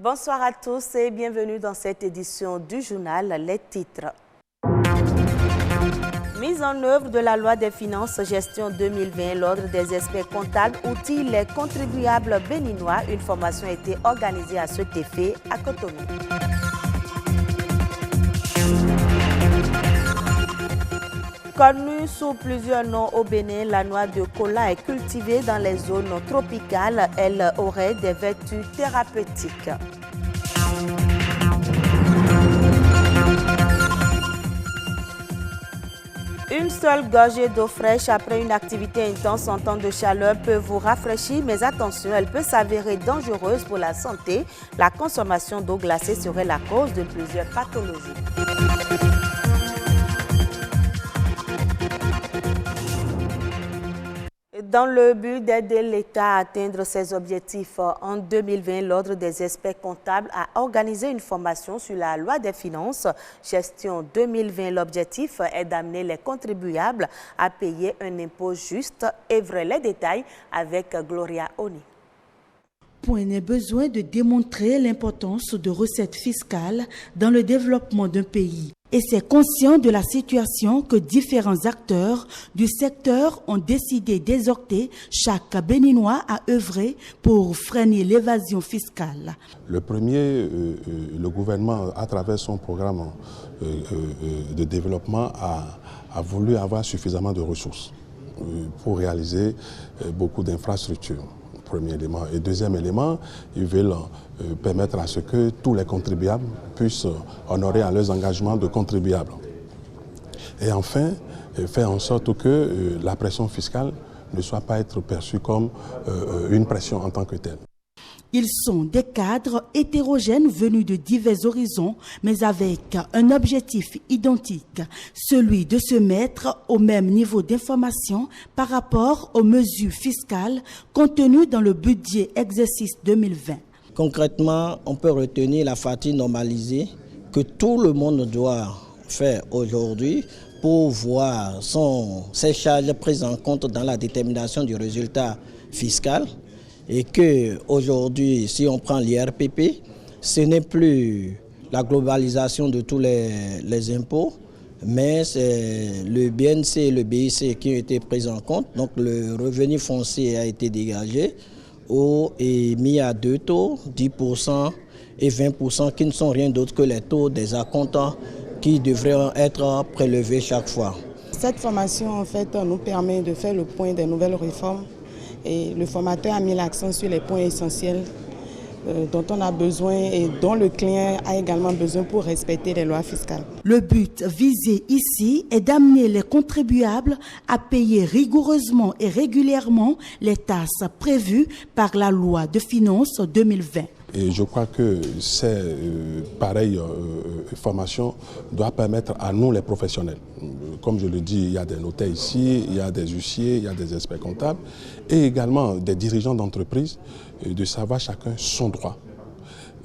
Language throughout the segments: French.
Bonsoir à tous et bienvenue dans cette édition du journal Les titres. Mise en œuvre de la loi des finances gestion 2020, l'ordre des experts comptables outille les contribuables béninois. Une formation a été organisée à cet effet à Cotonou. Connue sous plusieurs noms au Bénin, la noix de cola est cultivée dans les zones tropicales. Elle aurait des vertus thérapeutiques. Une seule gorgée d'eau fraîche après une activité intense en temps de chaleur peut vous rafraîchir, mais attention, elle peut s'avérer dangereuse pour la santé. La consommation d'eau glacée serait la cause de plusieurs pathologies. Dans le but d'aider l'État à atteindre ses objectifs en 2020, l'Ordre des experts comptables a organisé une formation sur la loi des finances gestion 2020. L'objectif est d'amener les contribuables à payer un impôt juste et vrai. Les détails avec Gloria Oni. Point n'est besoin de démontrer l'importance de recettes fiscales dans le développement d'un pays. Et c'est conscient de la situation que différents acteurs du secteur ont décidé d'exhorter chaque Béninois à œuvrer pour freiner l'évasion fiscale. Le premier, le gouvernement, à travers son programme de développement, a voulu avoir suffisamment de ressources pour réaliser beaucoup d'infrastructures. Premier élément. Et deuxième élément, ils veulent permettre à ce que tous les contribuables puissent honorer à leurs engagements de contribuables. Et enfin, faire en sorte que la pression fiscale ne soit pas être perçue comme une pression en tant que telle. Ils sont des cadres hétérogènes venus de divers horizons, mais avec un objectif identique, celui de se mettre au même niveau d'information par rapport aux mesures fiscales contenues dans le budget exercice 2020. Concrètement, on peut retenir la fatigue normalisée que tout le monde doit faire aujourd'hui pour voir ses charges prises en compte dans la détermination du résultat fiscal. Et qu'aujourd'hui, si on prend l'IRPP, ce n'est plus la globalisation de tous les impôts, mais c'est le BNC et le BIC qui ont été pris en compte. Donc le revenu foncier a été dégagé et mis à deux taux, 10% et 20%, qui ne sont rien d'autre que les taux des acomptes qui devraient être prélevés chaque fois. Cette formation, en fait, nous permet de faire le point des nouvelles réformes. Et le formateur a mis l'accent sur les points essentiels dont on a besoin et dont le client a également besoin pour respecter les lois fiscales. Le but visé ici est d'amener les contribuables à payer rigoureusement et régulièrement les taxes prévues par la loi de finances 2020. Et je crois que ces pareilles formations doivent permettre à nous, les professionnels, comme je le dis, il y a des notaires ici, il y a des huissiers, il y a des experts comptables, et également des dirigeants d'entreprise, de savoir chacun son droit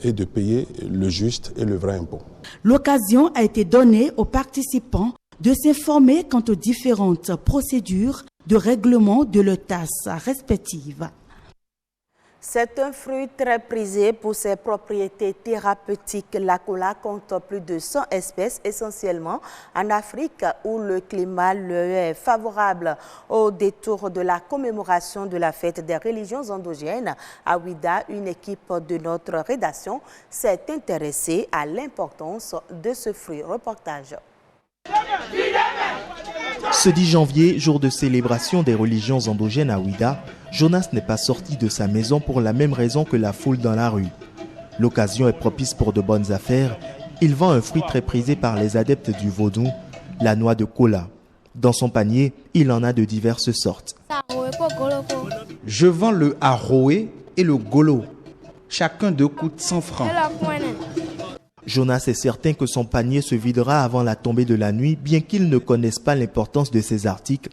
et de payer le juste et le vrai impôt. L'occasion a été donnée aux participants de s'informer quant aux différentes procédures de règlement de leurs taxes respectives. C'est un fruit très prisé pour ses propriétés thérapeutiques. La cola compte plus de 100 espèces, essentiellement en Afrique où le climat lui est favorable. Au détour de la commémoration de la fête des religions endogènes à Ouidah, une équipe de notre rédaction s'est intéressée à l'importance de ce fruit. Reportage. Ce 10 janvier, jour de célébration des religions endogènes à Ouidah, Jonas n'est pas sorti de sa maison pour la même raison que la foule dans la rue. L'occasion est propice pour de bonnes affaires. Il vend un fruit très prisé par les adeptes du vaudou, la noix de cola. Dans son panier, il en a de diverses sortes. Je vends le aroé et le golo. Chacun deux coûte 100 francs. Jonas est certain que son panier se videra avant la tombée de la nuit, bien qu'il ne connaisse pas l'importance de ces articles.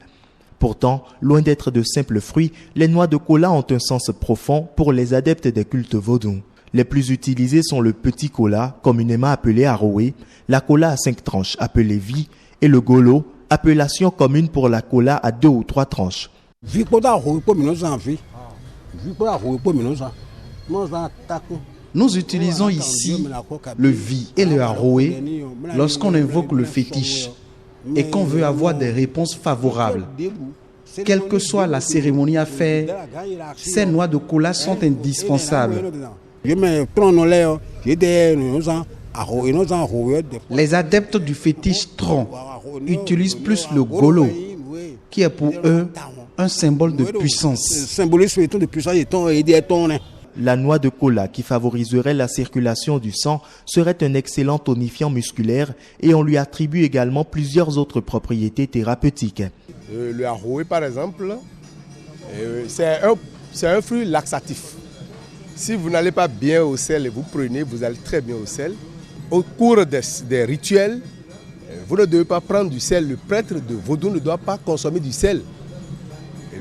Pourtant, loin d'être de simples fruits, les noix de cola ont un sens profond pour les adeptes des cultes vaudous. Les plus utilisés sont le petit cola, communément appelé aroé, la cola à 5 tranches, appelée vie, et le golo, appellation commune pour la cola à 2 ou 3 tranches. Nous utilisons ici le vi et le aroé lorsqu'on invoque le fétiche et qu'on veut avoir des réponses favorables. Quelle que soit la cérémonie à faire, ces noix de cola sont indispensables. Les adeptes du fétiche tronc utilisent plus le golo, qui est pour eux un symbole de puissance. La noix de cola, qui favoriserait la circulation du sang, serait un excellent tonifiant musculaire et on lui attribue également plusieurs autres propriétés thérapeutiques. Le aroé, par exemple, c'est un fruit laxatif. Si vous n'allez pas bien au sel et vous prenez, vous allez très bien au sel. Au cours des rituels, vous ne devez pas prendre du sel. Le prêtre de Vodou ne doit pas consommer du sel.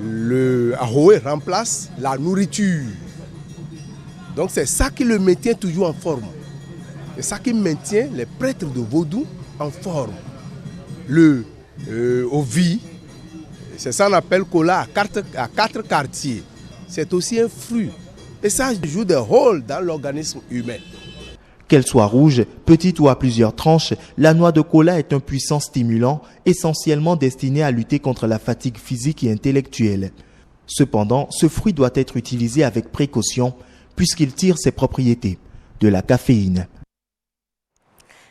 Le aroé remplace la nourriture. Donc c'est ça qui le maintient toujours en forme. C'est ça qui maintient les prêtres de Vodou en forme. Au vie, c'est ça qu'on appelle cola à quatre quartiers. C'est aussi un fruit. Et ça joue des rôles dans l'organisme humain. Qu'elle soit rouge, petite ou à plusieurs tranches, la noix de cola est un puissant stimulant, essentiellement destiné à lutter contre la fatigue physique et intellectuelle. Cependant, ce fruit doit être utilisé avec précaution, puisqu'il tire ses propriétés, de la caféine.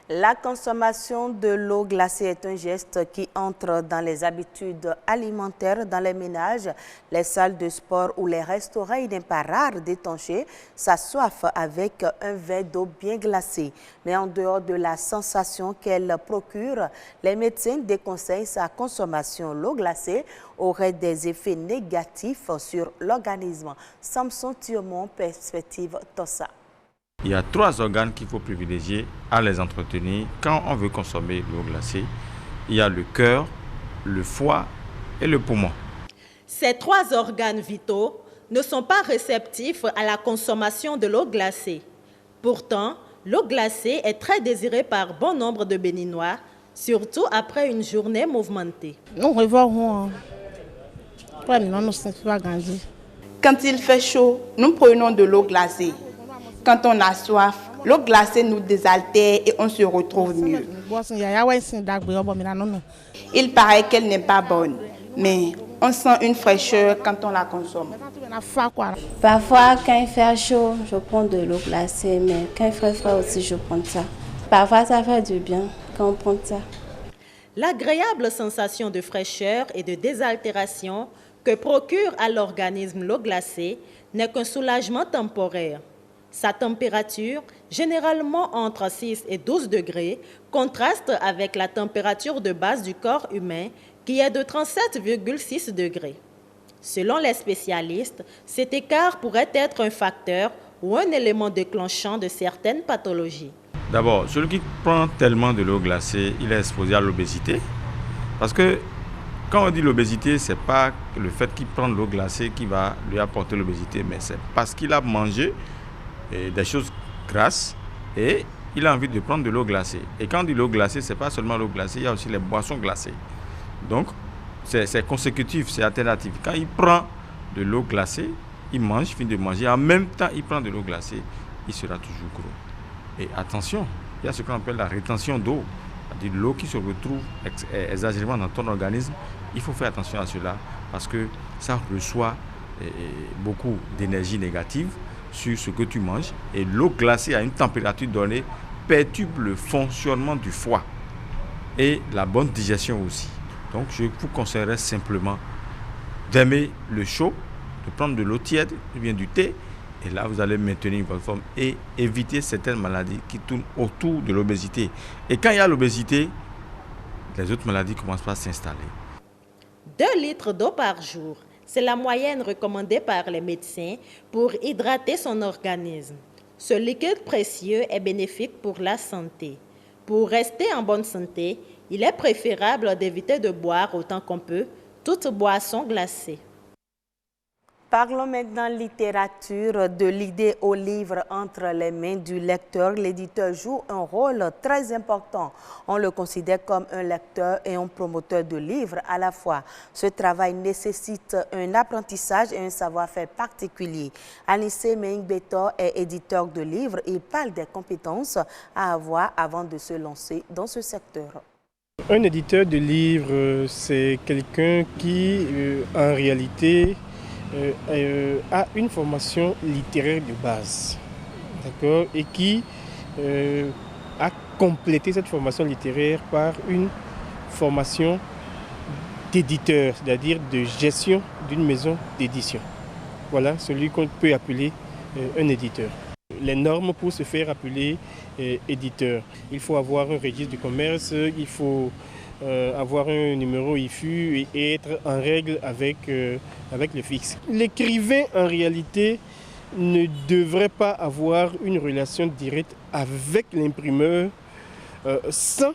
La consommation de l'eau glacée est un geste qui entre dans les habitudes alimentaires dans les ménages, les salles de sport ou les restaurants. Il n'est pas rare d'étancher sa soif avec un verre d'eau bien glacée. Mais en dehors de la sensation qu'elle procure, les médecins déconseillent sa consommation. L'eau glacée aurait des effets négatifs sur l'organisme. Samson Thiaumont, Perspective Tossa. Il y a 3 organes qu'il faut privilégier à les entretenir quand on veut consommer l'eau glacée. Il y a le cœur, le foie et le poumon. Ces 3 organes vitaux ne sont pas réceptifs à la consommation de l'eau glacée. Pourtant, l'eau glacée est très désirée par bon nombre de Béninois, surtout après une journée mouvementée. Quand il fait chaud, nous prenons de l'eau glacée. Quand on a soif, l'eau glacée nous désaltère et on se retrouve mieux. Il paraît qu'elle n'est pas bonne, mais on sent une fraîcheur quand on la consomme. Parfois, quand il fait chaud, je prends de l'eau glacée, mais quand il fait froid aussi, je prends ça. Parfois, ça fait du bien quand on prend ça. L'agréable sensation de fraîcheur et de désaltération que procure à l'organisme l'eau glacée n'est qu'un soulagement temporaire. Sa température, généralement entre 6 et 12 degrés, contraste avec la température de base du corps humain qui est de 37,6 degrés. Selon les spécialistes, cet écart pourrait être un facteur ou un élément déclenchant de certaines pathologies. D'abord, celui qui prend tellement de l'eau glacée, il est exposé à l'obésité. Parce que quand on dit l'obésité, ce n'est pas le fait qu'il prend de l'eau glacée qui va lui apporter l'obésité, mais c'est parce qu'il a mangé des choses grasses et il a envie de prendre de l'eau glacée. Et quand on dit l'eau glacée, ce n'est pas seulement l'eau glacée, il y a aussi les boissons glacées. Donc, c'est consécutif, c'est alternatif. Quand il prend de l'eau glacée, il mange, il finit de manger, en même temps il prend de l'eau glacée, il sera toujours gros. Et attention, il y a ce qu'on appelle la rétention d'eau, c'est-à-dire l'eau qui se retrouve exagérément dans ton organisme. Il faut faire attention à cela parce que ça reçoit beaucoup d'énergie négative sur ce que tu manges, et l'eau glacée à une température donnée perturbe le fonctionnement du foie et la bonne digestion aussi. Donc je vous conseillerais simplement d'aimer le chaud, de prendre de l'eau tiède ou bien du thé, et là vous allez maintenir votre forme et éviter certaines maladies qui tournent autour de l'obésité. Et quand il y a l'obésité, les autres maladies commencent par s'installer. 2 litres d'eau par jour. C'est la moyenne recommandée par les médecins pour hydrater son organisme. Ce liquide précieux est bénéfique pour la santé. Pour rester en bonne santé, il est préférable d'éviter de boire autant qu'on peut toute boisson glacée. Parlons maintenant littérature. De l'idée au livre entre les mains du lecteur, l'éditeur joue un rôle très important. On le considère comme un lecteur et un promoteur de livres à la fois. Ce travail nécessite un apprentissage et un savoir-faire particulier. Anissé Meingbetor est éditeur de livres. Il parle des compétences à avoir avant de se lancer dans ce secteur. Un éditeur de livres, c'est quelqu'un qui, en réalité, a une formation littéraire de base, d'accord, et qui a complété cette formation littéraire par une formation d'éditeur, c'est-à-dire de gestion d'une maison d'édition. Voilà celui qu'on peut appeler un éditeur. Les normes pour se faire appeler éditeur: il faut avoir un registre du commerce, il faut avoir un numéro IFU et être en règle avec le fixe. L'écrivain, en réalité, ne devrait pas avoir une relation directe avec l'imprimeur sans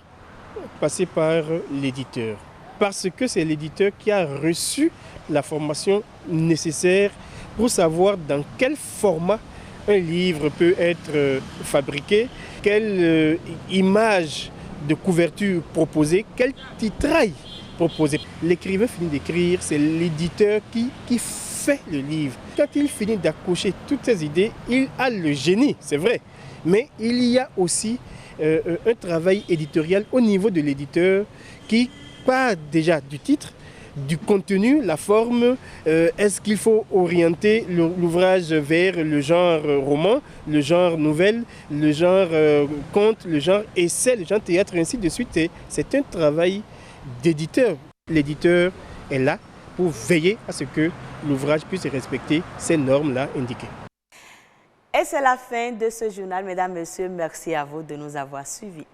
passer par l'éditeur. Parce que c'est l'éditeur qui a reçu la formation nécessaire pour savoir dans quel format un livre peut être fabriqué, quelle image de couverture proposée, quel titrail proposé. L'écrivain finit d'écrire, c'est l'éditeur qui fait le livre. Quand il finit d'accoucher toutes ces idées, il a le génie, c'est vrai. Mais il y a aussi un travail éditorial au niveau de l'éditeur qui part déjà du titre, du contenu, la forme. Est-ce qu'il faut orienter l'ouvrage vers le genre roman, le genre nouvelle, le genre conte, le genre essai, le genre théâtre, ainsi de suite. C'est un travail d'éditeur. L'éditeur est là pour veiller à ce que l'ouvrage puisse respecter ces normes-là indiquées. Et c'est la fin de ce journal. Mesdames, Messieurs, merci à vous de nous avoir suivis.